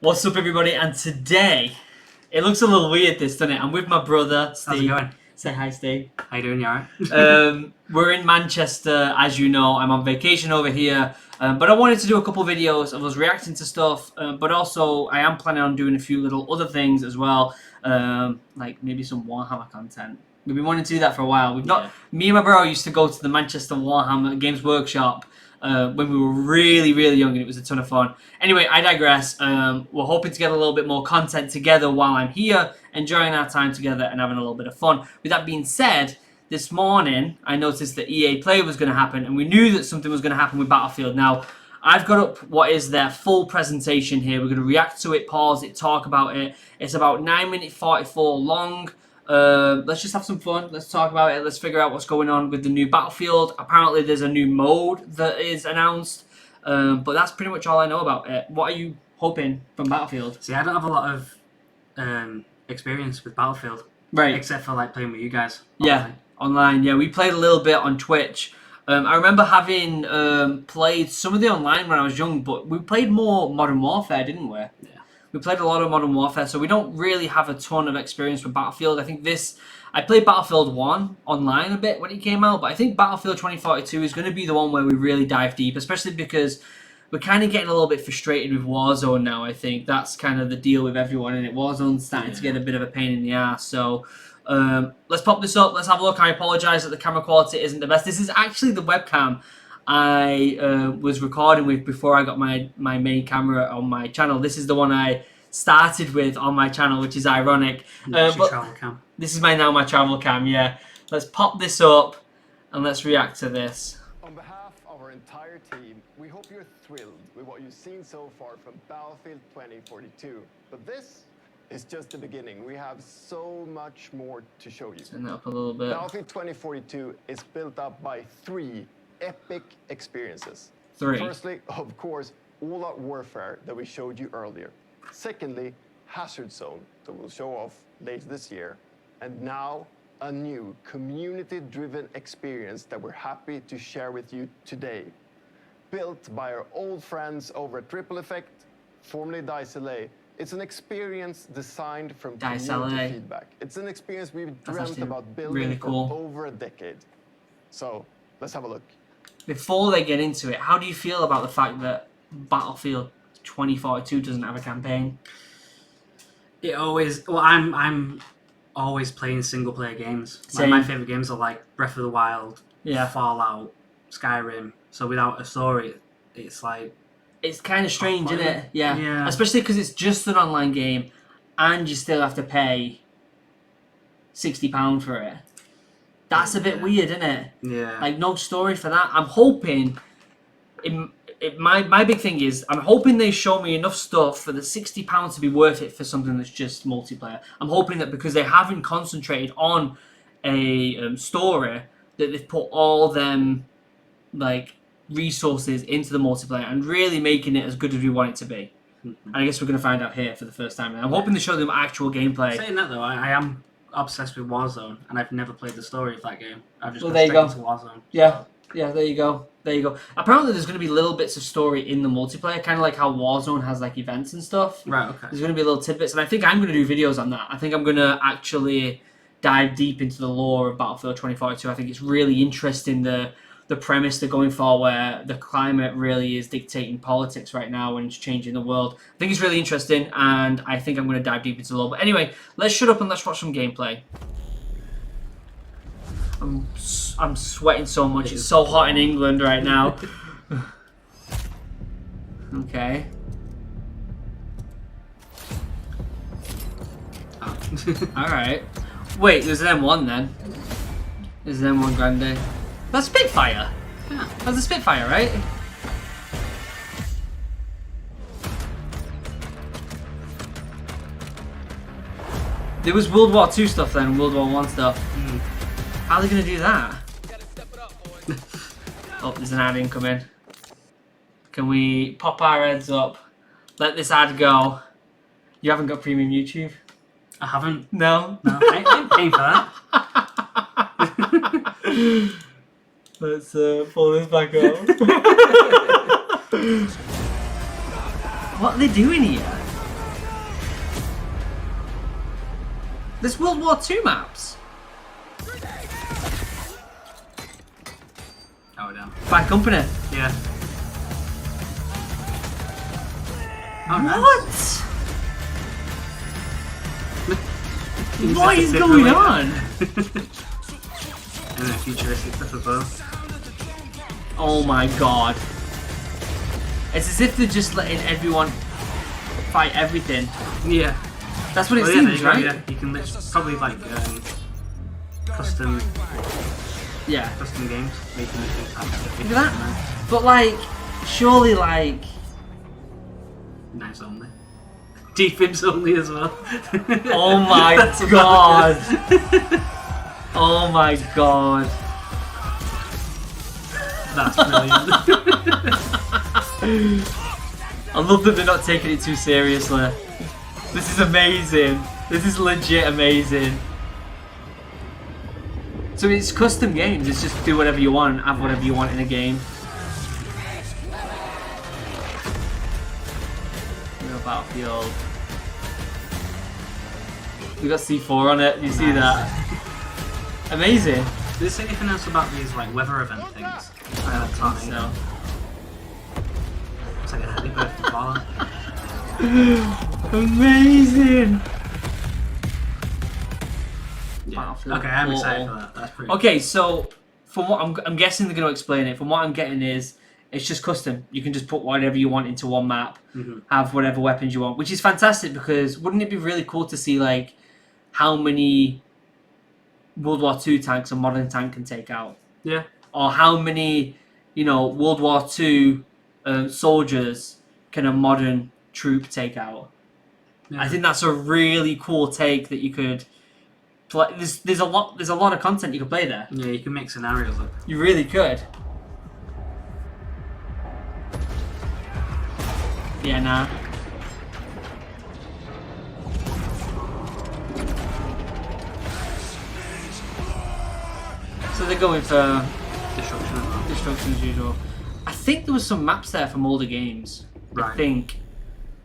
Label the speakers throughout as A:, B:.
A: What's up, everybody? And today, it looks a little weird, this, doesn't it? I'm with my brother, Steve.
B: How's it going?
A: Say hi, Steve.
B: How you doing? You alright?
A: We're in Manchester, as you know. I'm on vacation over here. But I wanted to do a couple videos of us reacting to stuff. But also, I am planning on doing a few little other things as well. Like maybe some Warhammer content. We've been wanting to do that for a while. Me and my bro used to go to the Manchester Warhammer Games Workshop when we were really, really young, and it was a ton of fun. Anyway, I digress. We're hoping to get a little bit more content together while I'm here, enjoying our time together and having a little bit of fun. With that being said, this morning I noticed that EA Play was going to happen, and we knew that something was going to happen with Battlefield. Now, I've got up what is their full presentation here. We're going to react to it, pause it, talk about it. It's about 9 minutes 44 long. Let's just have some fun. Let's talk about it. Let's figure out what's going on with the new Battlefield. Apparently, there's a new mode that is announced. But that's pretty much all I know about it. What are you hoping from Battlefield?
B: See, I don't have a lot of experience with Battlefield.
A: Right.
B: Except for like playing with you guys.
A: Yeah, online. Yeah, we played a little bit on Twitch. I remember having played some of the online when I was young, but we played more Modern Warfare, didn't we?
B: Yeah.
A: We played a lot of Modern Warfare, so we don't really have a ton of experience with Battlefield. I think I played Battlefield 1 online a bit when it came out, but I think Battlefield 2042 is going to be the one where we really dive deep, especially because we're kind of getting a little bit frustrated with Warzone now, I think. That's kind of the deal with everyone, and Warzone's starting to get a bit of a pain in the ass, so let's pop this up, let's have a look. I apologise that the camera quality isn't the best. This is actually the webcam I was recording with before I got my main camera on my channel. This is the one I started with on my channel, which is ironic.
B: But travel cam.
A: This is my travel cam, yeah. Let's pop this up and let's react to this.
C: On behalf of our entire team, we hope you're thrilled with what you've seen so far from Battlefield 2042. But this is just the beginning. We have so much more to show you.
A: Turn that up a little bit.
C: Battlefield 2042 is built up by 3 epic experiences.
A: 3.
C: Firstly, of course, all-out warfare that we showed you earlier. Secondly, Hazard Zone that we'll show off later this year. And now, a new community-driven experience that we're happy to share with you today. Built by our old friends over at Triple Effect, formerly Dice LA. It's an experience designed from community feedback. It's an experience we've dreamt about building
A: really cool.
C: for over a decade. So, let's have a look.
A: Before they get into it, how do you feel about the fact that Battlefield 2042 doesn't have a campaign?
B: It always... Well, I'm always playing single-player games. Like, my favourite games are like Breath of the Wild, Fallout, Skyrim. So without a story, it's like...
A: It's kind of strange, isn't it? Yeah. Especially because it's just an online game and you still have to pay £60 for it. That's a bit weird, isn't it?
B: Yeah.
A: Like, no story for that. I'm hoping... My big thing is, I'm hoping they show me enough stuff for the £60 to be worth it for something that's just multiplayer. I'm hoping that because they haven't concentrated on a story, that they've put all them, like, resources into the multiplayer and really making it as good as we want it to be. And I guess we're going to find out here for the first time. And I'm hoping they show them actual gameplay.
B: Saying that though, I am obsessed with Warzone, and I've never played the story of that game. I've just
A: well,
B: gone straight into Warzone.
A: Yeah, there you go. There you go. Apparently there's going to be little bits of story in the multiplayer, kind of like how Warzone has like events and stuff.
B: Right, okay.
A: There's going to be little tidbits, and I think I'm going to do videos on that. I think I'm going to actually dive deep into the lore of Battlefield 2042. I think it's really interesting, the premise they're going for, where the climate really is dictating politics right now and it's changing the world. I think it's really interesting, and I think I'm going to dive deep into the lore. But anyway, let's shut up and let's watch some gameplay. I'm sweating so much. It's so hot in England right now. Okay. Alright. Wait, there's an M1 then. There's an M1 Grande. That's Spitfire. Yeah. That's a Spitfire, right? There was World War II stuff then, World War I stuff. How are they going to do that? Oh, there's an ad incoming. Can we pop our heads up? Let this ad go. You haven't got premium YouTube?
B: I haven't.
A: No?
B: No, I ain't paying for that.
A: Let's pull this back up. What are they doing here? There's World War II maps.
B: Oh, damn.
A: Bad Company.
B: Yeah. Oh,
A: What?
B: Nice.
A: What is going on?
B: And then futuristic stuff as well.
A: Oh my god. It's as if they're just letting everyone fight everything.
B: Yeah.
A: That's what it
B: Well,
A: seems,
B: yeah,
A: right?
B: Yeah, you can probably like custom games. Where you can
A: Look at that. But like, surely like...
B: Nice only. Defense only as well.
A: Oh my god. Oh my god.
B: That's brilliant.
A: I love that they're not taking it too seriously. This is amazing. This is legit amazing. So it's custom games. It's just do whatever you want, have whatever you want in a game. Real Battlefield. We got C4 on it. You see that? Amazing.
B: Did they say anything else about these like weather event things?
A: I don't think so.
B: It's like a happy birthday ball.
A: Amazing.
B: Yeah. Okay, I'm excited for that. That's pretty.
A: Okay, so from what I'm guessing they're going to explain it. From what I'm getting is it's just custom. You can just put whatever you want into one map, have whatever weapons you want, which is fantastic because wouldn't it be really cool to see like how many World War II tanks a modern tank can take out?
B: Yeah.
A: Or how many, World War II soldiers can a modern troop take out? Yeah. I think that's a really cool take that you could play. There's a lot of content you could play there.
B: Yeah, you can make scenarios up.
A: You really could. Yeah, nah. So they're going for destruction as usual. I think there was some maps there from older games.
B: Right.
A: I think.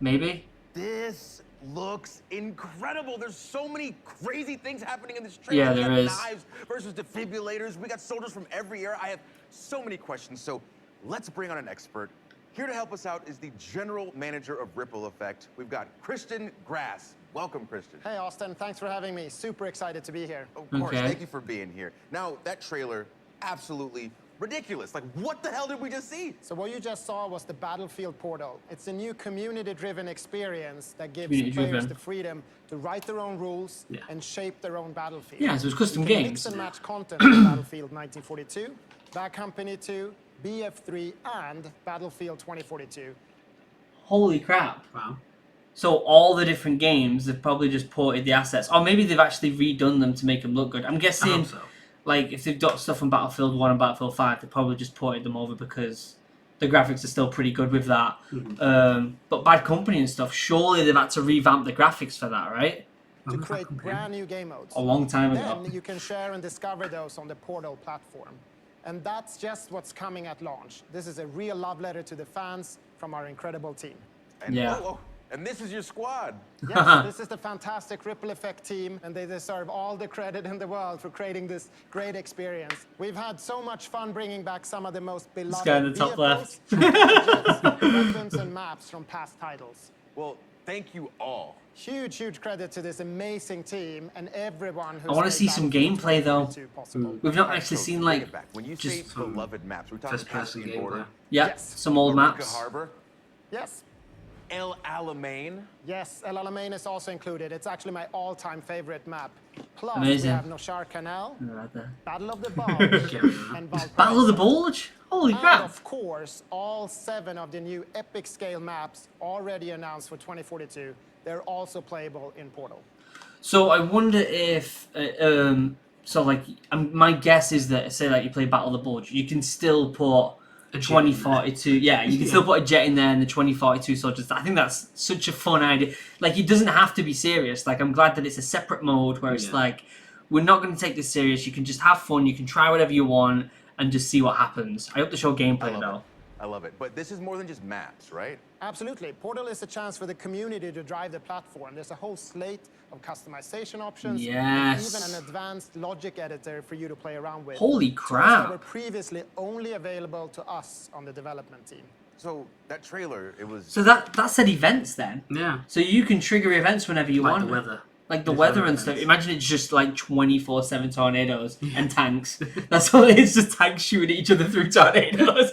A: Maybe?
D: This looks incredible. There's so many crazy things happening in this trailer.
A: Yeah, there
D: we
A: is.
D: got knives versus defibrillators. We got soldiers from every era. I have so many questions. So let's bring on an expert. Here to help us out is the general manager of Ripple Effect. We've got Christian Grass. Welcome, Christian.
E: Hey, Austin. Thanks for having me. Super excited to be here.
D: Of course.
A: Okay.
D: Thank you for being here. Now, that trailer, absolutely ridiculous. Like, what the hell did we just see?
E: So what you just saw was the Battlefield Portal. It's a new community-driven experience that gives
A: Community-driven.
E: players the freedom to write their own rules and shape their own battlefield.
A: Yeah, so it's custom
E: you can
A: games.
E: mix and match content from Battlefield 1942, Bad Company 2, BF3, and Battlefield 2042.
A: Holy crap.
B: Wow.
A: So all the different games, they've probably just ported the assets. Or maybe they've actually redone them to make them look good. I'm
B: I
A: guessing,
B: hope so.
A: like, if they've got stuff from Battlefield 1 and Battlefield 5, they probably just ported them over because the graphics are still pretty good with that. But Bad Company and stuff, surely they've had to revamp the graphics for that, right?
E: To create brand new game modes.
A: A long time ago.
E: Then you can share and discover those on the Portal platform. And that's just what's coming at launch. This is a real love letter to the fans from our incredible team.
D: And,
A: Yeah.
D: and this is your squad.
E: Yes, this is the fantastic Ripple Effect team, and they deserve all the credit in the world for creating this great experience. We've had so much fun bringing back some of the most beloved
A: guy in the top
E: vehicles, gadgets, weapons, and maps from past titles.
D: Well, thank you all.
E: Huge, huge credit to this amazing team and everyone who's
A: I wanna
E: made
A: see some
E: Battlefield
A: gameplay, though.
E: 2042 possible.
A: We've not actually
D: So,
A: seen,
D: bring
A: like,
D: it back. When you
A: just
D: say beloved maps, we're talking
B: First-person
D: Caspian Border,
B: gameplay.
A: Yeah,
E: Yes.
A: some old
D: Eureka
A: maps.
D: Harbor,
E: Yes.
D: El Alamein.
E: Yes, El Alamein is also included. It's actually my all-time favorite map. Plus,
A: Amazing.
E: we have Noshar Canal,
A: Right there.
E: Battle of the Bulge, and Valparaiso.
A: Battle of the Bulge? Holy
E: And
A: crap.
E: of course, all 7 of the new epic scale maps already announced for 2042, they're also playable in Portal.
A: So I wonder if, my guess is that, say, like, you play Battle of the Bulge, you can still put
B: A jet
A: 2042. Yeah, you can still put a jet in there and the 2042 soldiers. I think that's such a fun idea. Like, it doesn't have to be serious. Like, I'm glad that it's a separate mode where it's like, we're not going to take this serious. You can just have fun. You can try whatever you want and just see what happens. I hope they show gameplay, though.
D: I love it. But this is more than just maps, right?
E: Absolutely. Portal is a chance for the community to drive the platform. There's a whole slate of customization options. And even an advanced logic editor for you to play around with.
A: Holy
E: Tools
A: crap.
E: that were previously only available to us on the development team.
D: So that trailer, it was...
A: So that said events then?
B: Yeah.
A: So you can trigger events whenever you want.
B: Like the weather.
A: Like the weather and stuff. Imagine it's just like 24/7 tornadoes and tanks. That's all it is, just tanks shooting each other through tornadoes.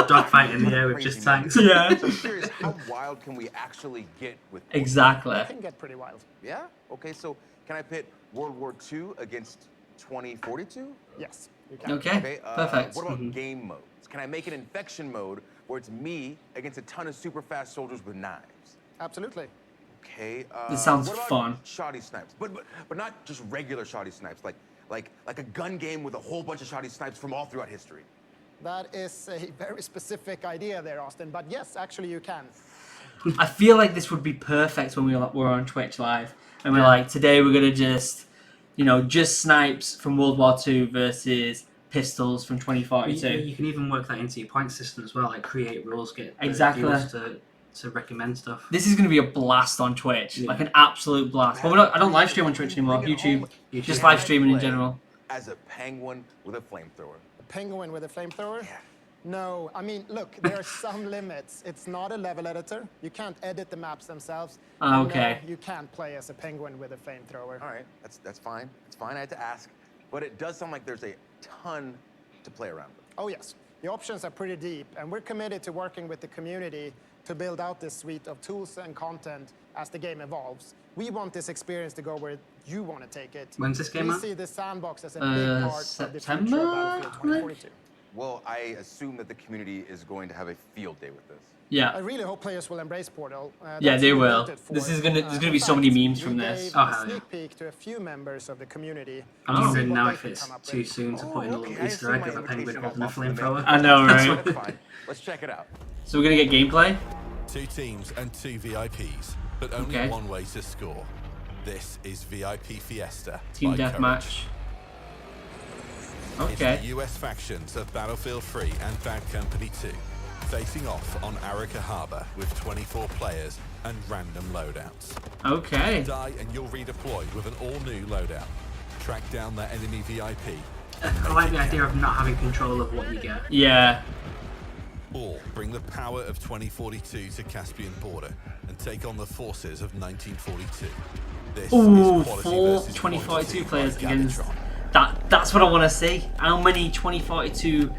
B: Dogfight in the air with just tanks.
A: Yeah.
D: So I'm curious, how wild can we actually get with Portal?
A: Exactly.
E: It can get pretty wild.
D: Yeah? Okay, so can I pit World War II against 2042?
E: Yes, you can.
A: Okay, perfect.
D: What about game modes? Can I make an infection mode where it's me against a ton of super fast soldiers with knives?
E: Absolutely.
D: Okay.
A: This sounds
D: what about
A: fun.
D: Shoddy snipes, but not just regular shoddy snipes, like a gun game with a whole bunch of shoddy snipes from all throughout history.
E: That is a very specific idea there, Austin. But yes, actually you can.
A: I feel like this would be perfect when we're on Twitch live and we're like, today we're gonna just, just snipes from World War II versus pistols from 2042.
B: You can even work that into your point system as well, like create rules, get
A: Exactly.
B: viewers to recommend stuff.
A: This is going to be a blast on Twitch, like an absolute blast. But I don't live stream on Twitch anymore. YouTube, just live streaming in general.
D: As a penguin with a flamethrower.
E: A penguin with a flamethrower?
D: Yeah.
E: No, I mean, look, there are some limits. It's not a level editor. You can't edit the maps themselves.
A: Okay.
E: No, you can't play as a penguin with a flamethrower.
D: All right, that's fine. It's fine. I had to ask, but it does sound like there's a ton to play around with.
E: Oh yes, the options are pretty deep, and we're committed to working with the community to build out this suite of tools and content as the game evolves. We want this experience to go where you want to take it.
B: When's this game
E: We
B: out?
E: see the sandbox as a big part of the future of
A: September,
E: Battlefield 2042.
D: Well, I assume that the community is going to have a field day with this.
A: Yeah.
E: I really hope players will embrace Portal.
A: Yeah,
E: That's
A: they
E: what we
A: will.
E: built it for.
A: There's gonna
E: In
A: be so
E: fact,
A: many memes from
E: we
A: this.
E: gave
B: Oh,
E: a
B: hell yeah.
E: sneak peek to a few members of the community.
B: I'm
E: to see
B: wondering
E: what
B: now
E: they
B: if
E: can
B: it's
E: come up
B: too
E: with.
B: soon to put in a little
D: I
B: Easter
D: assume
B: egg
D: my
B: of a penguin
D: invitation
B: holding a
D: off the mail.
B: flamethrower.
A: I know,
D: That's
A: right?
D: fine. Let's check it out.
A: So we're going to get gameplay?
F: 2 teams and 2 VIPs, but only
A: Okay.
F: one way to score. This is VIP Fiesta.
A: Team
F: by Courage.
A: deathmatch.
F: It's
A: Okay.
F: the US factions of Battlefield 3 and Bad Company 2, facing off on Arica Harbor with 24 players and random loadouts.
A: Okay.
F: Die and you'll redeploy with an all-new loadout. Track down that enemy VIP.
B: I like the idea of not having control of what you get.
A: Yeah.
F: Or bring the power of 2042 to Caspian border and take on the forces of 1942. This
A: Ooh,
F: is quality
A: 4
F: versus
A: 2042
F: quantity
A: players
F: by
A: against...
F: Galvatron.
A: That's what I want to see. How many 2042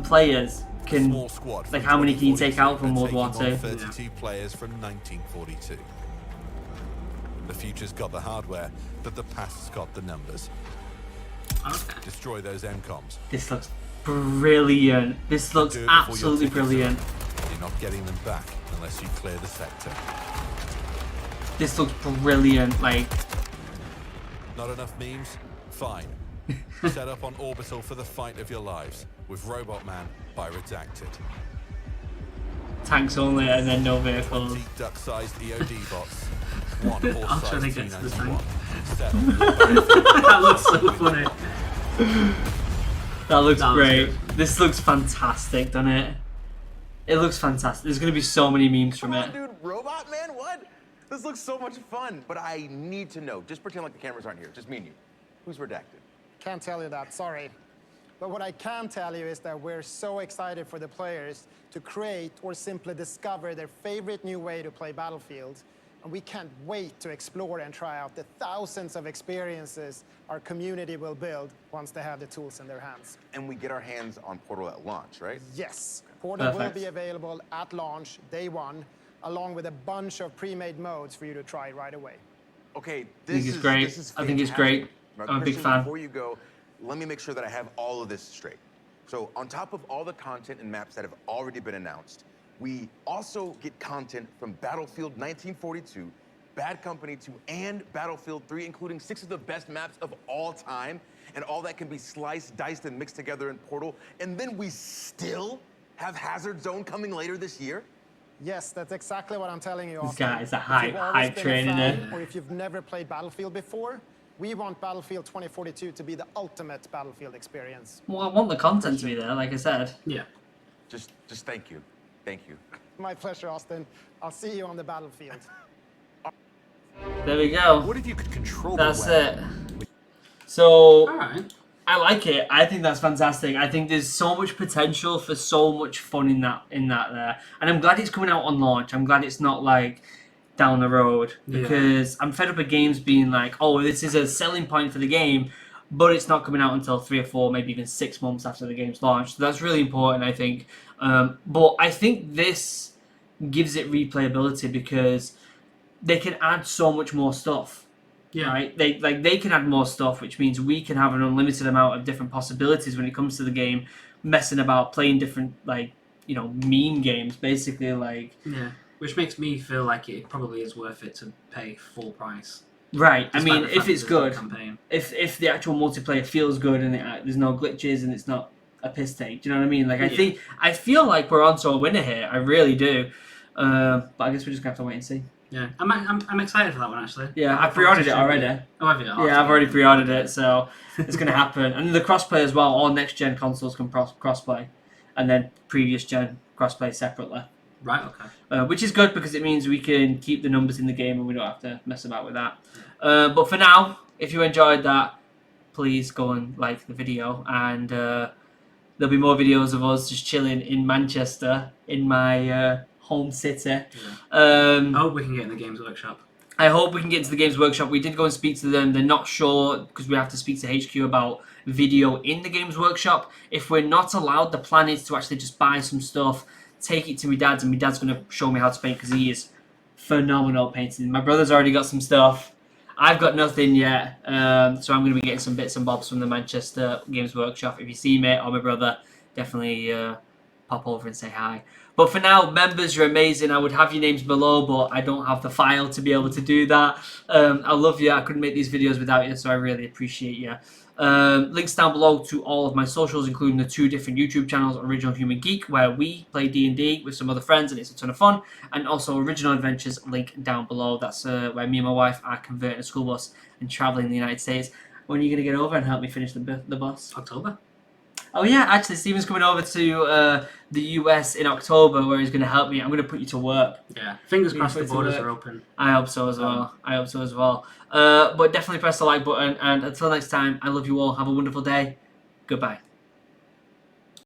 A: players can...
F: Small squad
A: Like,
F: from
A: how many can you take
F: 2042
A: out from
F: and
A: World War
F: taking on
A: II?
F: 32 players from 1942. The future's got the hardware, but the past's got the numbers.
B: Okay.
F: Destroy those MCOMs.
A: This looks brilliant. This looks
F: Do it before your
A: absolutely
F: tickets are
A: brilliant.
F: up. You're not getting them back unless you clear the sector.
A: This looks brilliant. Like,
F: Not enough memes? Fine. Set up on orbital for the fight of your lives with Robot Man by Redacted.
A: tanks only and then no vehicles.
F: 20 duck-sized EOD bots. 1
B: I'll try to
F: horse-sized
B: get to the
F: T91. Set on your
B: That looks so funny.
A: That looks
B: That looks
A: great.
B: good.
A: This looks fantastic, doesn't it? It looks fantastic. There's going to be so many memes from
D: Come on,
A: it.
D: dude, Robot Man, what? This looks so much fun, but I need to know. Just pretend like the cameras aren't here. Just me and you. Who's redacted?
E: Can't tell you that, sorry. But what I can tell you is that we're so excited for the players to create or simply discover their favorite new way to play Battlefield. And we can't wait to explore and try out the thousands of experiences our community will build once they have the tools in their hands.
D: And we get our hands on Portal at launch, right?
E: Yes, Portal will
A: Perfect.
E: be available at launch, day one, along with a bunch of pre-made modes for you to try right away.
D: Okay,
A: I think
D: this
A: it's great.
D: This is
A: I think it's
D: fantastic.
A: great.
D: Now,
A: I'm a big
D: Christian,
A: fan.
D: Before you go, let me make sure that I have all of this straight. So on top of all the content and maps that have already been announced, we also get content from Battlefield 1942, Bad Company 2, and Battlefield 3, including 6 of the best maps of all time. And all that can be sliced, diced, and mixed together in Portal. And then we still have Hazard Zone coming later this year?
E: Yes, that's exactly what I'm telling you.
A: This
E: Austin.
A: guy is a
E: If
A: hype-
E: you've always
A: hype
E: been a
A: train, isn't
E: fan,
A: it?
E: Or if you've never played Battlefield before, we want Battlefield 2042 to be the ultimate Battlefield experience.
A: Well, I want the content to be there, like I said.
B: Yeah.
D: just thank you. Thank you.
E: My pleasure, Austin. I'll see you on the battlefield.
A: There we go.
F: What if you could control
A: That's
F: the weapon?
A: it. So
B: Alright.
A: I like it. I think that's fantastic. I think there's so much potential for so much fun in that there. And I'm glad it's coming out on launch. I'm glad it's not like down the road, because I'm fed up of games being like, oh, this is a selling point for the game, but it's not coming out until 3 or 4, maybe even 6 months after the game's launched. So that's really important, I think. But I think this gives it replayability because they can add so much more stuff.
B: Yeah.
A: Right? They can add more stuff, which means we can have an unlimited amount of different possibilities when it comes to the game, messing about, playing different, like, you know, meme games, basically, like.
B: Yeah. Which makes me feel like it probably is worth it to pay full price.
A: Right. I
B: Despite
A: mean,
B: the fact
A: if it's
B: that
A: good,
B: there's no campaign.
A: if the actual multiplayer feels good and there's no glitches and it's not a piss take, do you know what I mean? Like, I feel like we're onto a winner here. I really do. But I guess we're just gonna have to wait and see.
B: Yeah, I'm excited for that one actually.
A: Yeah, I pre-ordered it already.
B: Oh, have you? Oh,
A: Yeah, I've already pre-ordered it, so it's gonna happen. And the crossplay as well. All next gen consoles can crossplay, and then previous gen crossplay separately.
B: Right. Okay.
A: Which is good because it means we can keep the numbers in the game and we don't have to mess about with that. But for now, if you enjoyed that, please go and like the video, and there'll be more videos of us just chilling in Manchester, in my home city.
B: Yeah. I hope we can get in the Games Workshop.
A: I hope we can get into the Games Workshop. We did go and speak to them. They're not sure because we have to speak to HQ about video in the Games Workshop. If we're not allowed, the plan is to actually just buy some stuff, take it to my dad's, and my dad's going to show me how to paint because he is phenomenal at painting. My brother's already got some stuff. I've got nothing yet, so I'm going to be getting some bits and bobs from the Manchester Games Workshop. If you see me or my brother, definitely pop over and say hi. But for now, members, you're amazing. I would have your names below, but I don't have the file to be able to do that. I love you. I couldn't make these videos without you, so I really appreciate you. Links down below to all of my socials, including the 2 different YouTube channels, Original Human Geek, where we play D&D with some other friends, and it's a ton of fun, and also Original Adventures, link down below. That's where me and my wife are converting a school bus and traveling the United States. When are you going to get over and help me finish the bus?
B: October.
A: Oh yeah, actually, Steven's coming over to the US in October, where he's going to help me. I'm going to put you to work.
B: Yeah, fingers crossed the borders are open.
A: I hope so as well. But definitely press the like button, and until next time, I love you all. Have a wonderful day. Goodbye.